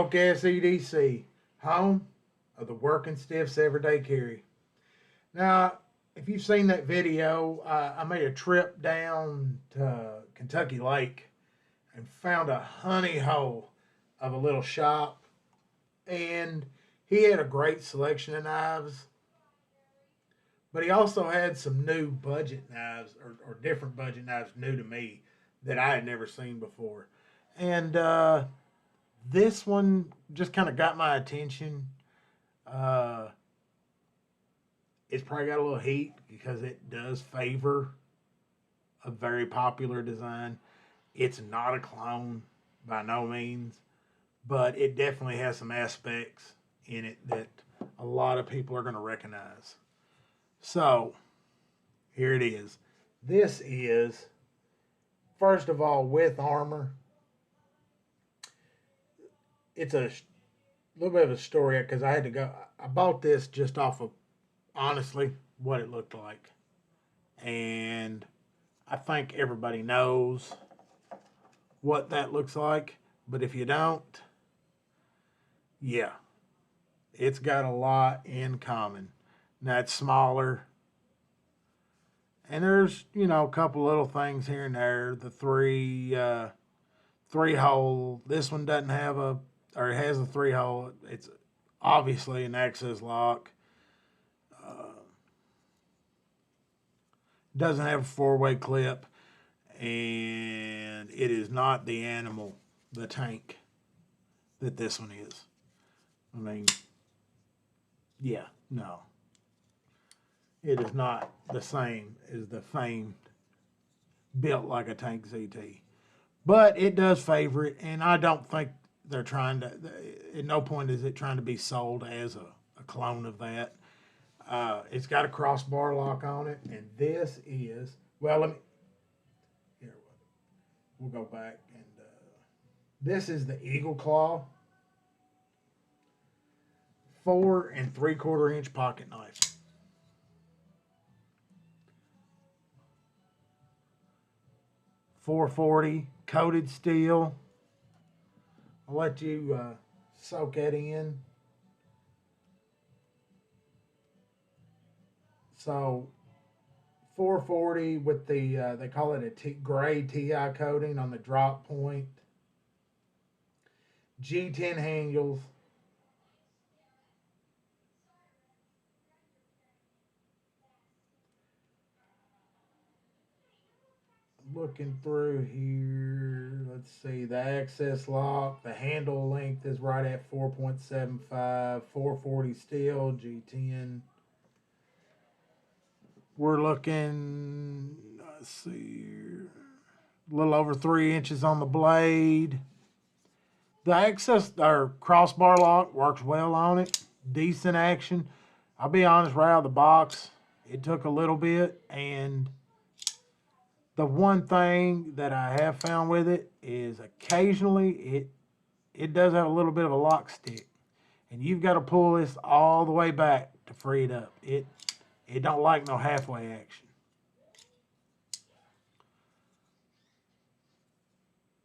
Focus EDC, home of the working stiffs everyday carry. Now, if you've seen that video, I made a trip down to Kentucky Lake and found a honey hole of a little shop, and he had a great selection of knives, but he also had some new budget knives or different budget knives new to me that I had never seen before. And this one just kind of got my attention. Uh, it's probably got a little heat because it does favor a very popular design. It's not a clone by no means, but it definitely has some aspects in it that a lot of people are going to recognize. So, here it is. This is, first of all, with armor. It's a little bit of a story because I had to go. I bought this just off of, honestly, what it looked like. And I think everybody knows what that looks like. But if you don't, yeah, it's got a lot in common. Now it's smaller. And there's, a couple little things here and there. The three hole. This one doesn't have or it has a 3-hole. It's obviously an access lock. Doesn't have a 4-way clip, and it is not the animal, the tank, that this one is. I mean, yeah, no. It is not the same as the famed built like a tank ZT. But it does favor it, and I don't think they're trying to, at no point is it trying to be sold as a clone of that. It's got a crossbar lock on it, and this is, well, here, we'll go back, and this is the Eagle Claw 4 3/4 inch pocket knife. .440 coated steel. I'll let you soak that in. So 440 with the, they call it a gray TI coating on the drop point. G10 handles. Looking through here, let's see, the access lock, the handle length is right at 4.75, 440 steel, G10. We're looking, let's see here, a little over 3 inches on the blade. The access or crossbar lock works well on it. Decent action. I'll be honest, right out of the box, it took a little bit, and the one thing that I have found with it is occasionally it does have a little bit of a lock stick, and you've got to pull this all the way back to free it up. It don't like no halfway action.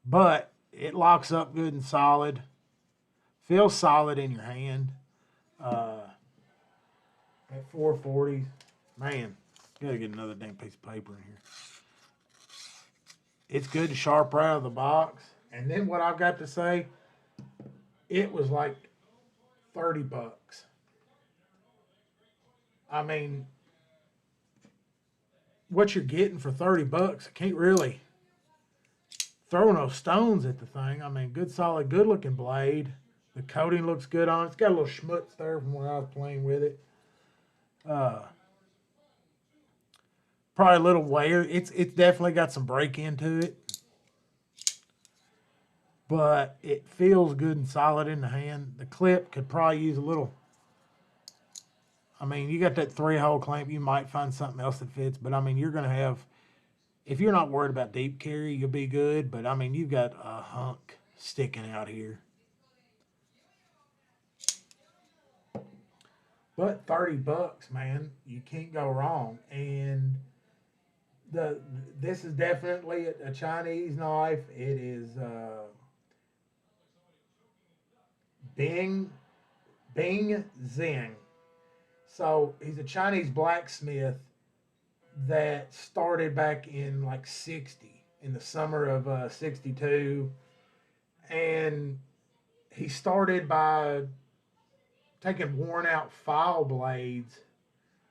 But it locks up good and solid. Feels solid in your hand. At 440, man, gotta get another damn piece of paper in here. It's good to sharp right out of the box. And then what I've got to say, it was like 30 bucks. I mean, what you're getting for 30 bucks, I can't really throw no stones at the thing. I mean, good, solid, good looking blade. The coating looks good on it. It's got a little schmutz there from when I was playing with it. Probably a little wear. It's definitely got some break into it. But it feels good and solid in the hand. The clip could probably use a little. I mean, you got that 3-hole clamp. You might find something else that fits. But, I mean, you're going to have, if you're not worried about deep carry, you'll be good. But, I mean, you've got a hunk sticking out here. But 30 bucks, man, you can't go wrong. And this is definitely a Chinese knife. It is Bing Zheng. So he's a Chinese blacksmith that started back in like 60, in the summer of 62. And he started by taking worn out file blades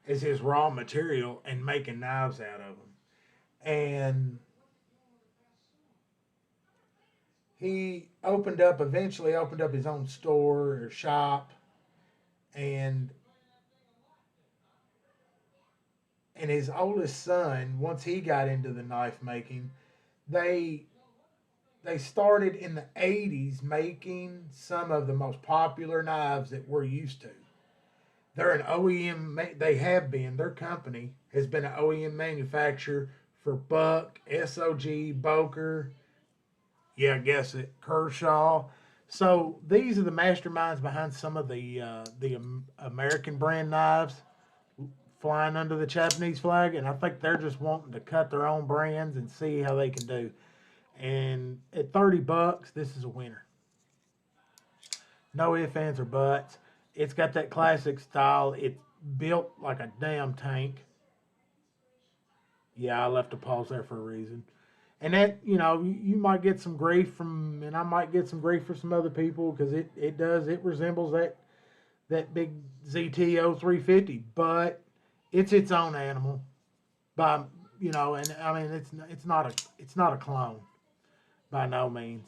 as his raw material and making knives out of them. And he eventually opened up his own store or shop, and his oldest son, once he got into the knife making, they started in the 80s making some of the most popular knives that we're used to. They're an OEM, they have been, their company has been an OEM manufacturer for Buck, SOG, Boker, yeah, I guess it, Kershaw. So these are the masterminds behind some of the American brand knives flying under the Japanese flag, and I think they're just wanting to cut their own brands and see how they can do. And at $30, this is a winner. No ifs, ands, or buts. It's got that classic style. It's built like a damn tank. Yeah, I left a pause there for a reason. And that, you might get some grief from, and I might get some grief for some other people, because it resembles that big ZT-0350, but it's its own animal. And I mean, it's not a clone by no means.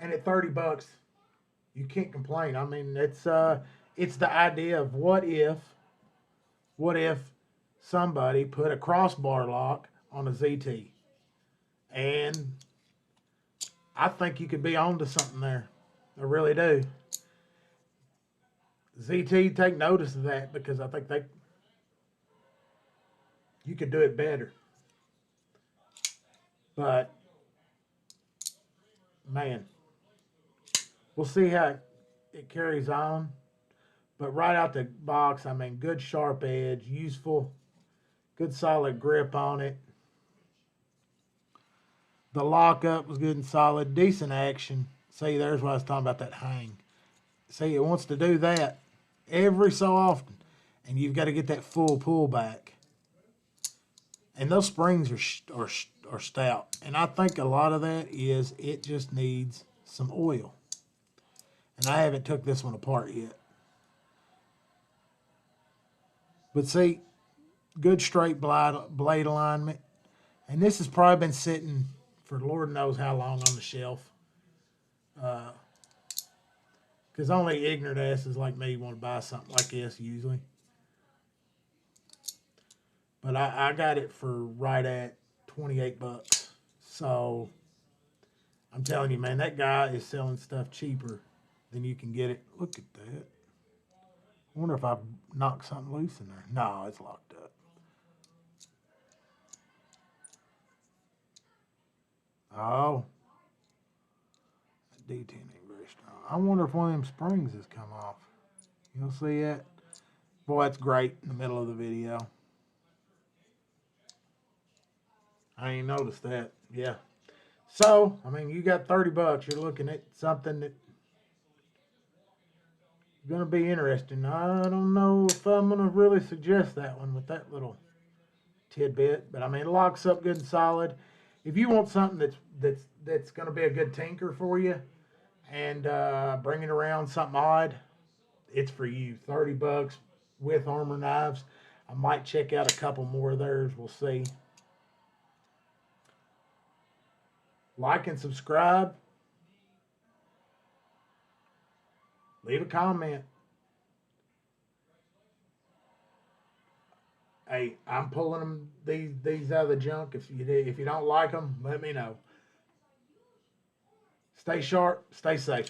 And at $30, you can't complain. I mean, it's the idea of what if somebody put a crossbar lock on a ZT, and I think you could be onto something there. I really do. ZT, take notice of that, because I think you could do it better. But man, we'll see how it carries on. But right out the box, I mean, good sharp edge, useful, good solid grip on it. The lockup was good and solid, decent action. See, there's what I was talking about, that hang. See, it wants to do that every so often, and you've got to get that full pullback. And those springs are stout, and I think a lot of that is it just needs some oil. And I haven't took this one apart yet. But see, good straight blade alignment. And this has probably been sitting for Lord knows how long on the shelf. Because only ignorant asses like me want to buy something like this usually. But I got it for right at $28. So I'm telling you, man, that guy is selling stuff cheaper than you can get it. Look at that. I wonder if I've knocked something loose in there. No, it's locked up. Oh. That D10 ain't very strong. I wonder if one of them springs has come off. You'll see that? Boy, that's great in the middle of the video. I ain't noticed that. Yeah. So, I mean, you got $30. You're looking at something that's going to be interesting. I don't know if I'm going to really suggest that one with that little tidbit, but I mean, it locks up good and solid. If you want something that's going to be a good tinker for you and bringing around something odd, it's for you. $30 with Armor knives. I might check out a couple more of theirs. We'll see. Like and subscribe. Leave a comment. Hey, I'm pulling them these out of the junk. If you don't like them, let me know. Stay sharp. Stay safe.